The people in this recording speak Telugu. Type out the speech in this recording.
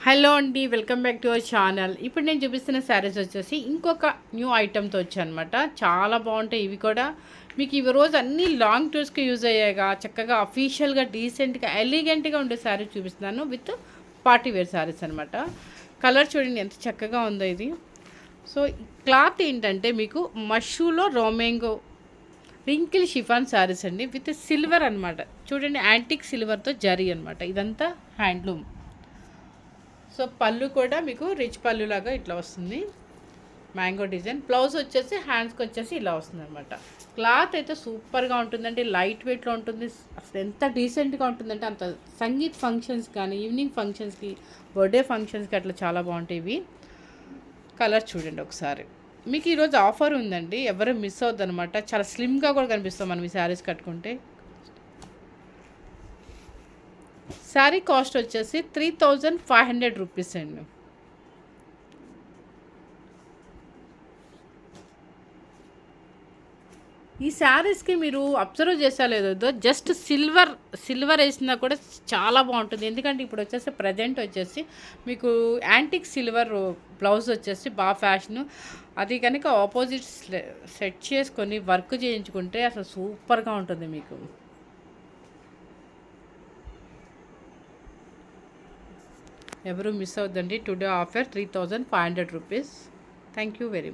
హలో అండి, welcome back to our channel. ఇప్పుడు నేను చూపిస్తున్న శారీస్ వచ్చేసి ఇంకొక న్యూ ఐటెంతో వచ్చాయన్నమాట. చాలా బాగుంటాయి ఇవి కూడా. మీకు ఇవి రోజు అన్ని లాంగ్ టూర్స్కి యూజ్ అయ్యాయిగా, చక్కగా అఫీషియల్గా డీసెంట్గా ఎలిగెంట్గా ఉండే శారీస్ చూపిస్తున్నాను విత్ పార్టీ వేర్ శారీస్ అనమాట. కలర్ చూడండి ఎంత చక్కగా ఉందో ఇది. సో క్లాత్ ఏంటంటే మీకు మషూలో రోమెంగో రింకిల్ షిఫాన్ శారీస్ అండి విత్ సిల్వర్ అనమాట. చూడండి యాంటిక్ సిల్వర్తో జరీ అనమాట. ఇదంతా హ్యాండ్లూమ్. సో పళ్ళు కూడా మీకు రిచ్ పళ్ళు లాగా ఇట్లా వస్తుంది, మ్యాంగో డిజైన్. బ్లౌజ్ వచ్చేసి హ్యాండ్స్కి వచ్చేసి ఇలా వస్తుంది అనమాట. క్లాత్ అయితే సూపర్గా ఉంటుందండి, లైట్ వెయిట్లో ఉంటుంది. అసలు ఎంత డీసెంట్గా ఉంటుందంటే అంత. సంగీత్ ఫంక్షన్స్ కానీ ఈవినింగ్ ఫంక్షన్స్కి, బర్త్డే ఫంక్షన్స్కి అట్లా చాలా బాగుంటాయి ఇవి. కలర్ చూడండి ఒకసారి. మీకు ఈరోజు ఆఫర్ ఉందండి, ఎవరు మిస్ అవుద్ది అనమాట. చాలా స్లిమ్గా కూడా కనిపిస్తాం మనం ఈ శారీస్ కట్టుకుంటే. శారీ కాస్ట్ వచ్చేసి 3500 రూపీస్ అండి. ఈ శారీస్కి మీరు అబ్జర్వ్ చేసా లేదో, జస్ట్ సిల్వర్ వేసినా కూడా చాలా బాగుంటుంది. ఎందుకంటే ఇప్పుడు వచ్చేసి ప్రజెంట్ వచ్చేసి మీకు యాంటిక్ సిల్వర్ బ్లౌజ్ వచ్చేసి బాగా ఫ్యాషను. అది కనుక ఆపోజిట్ సెట్ చేసుకొని వర్క్ చేయించుకుంటే అసలు సూపర్గా ఉంటుంది మీకు. ఎవరు మిస్ అవుద్దండి. Today offer 3500 rupees. Thank you very much.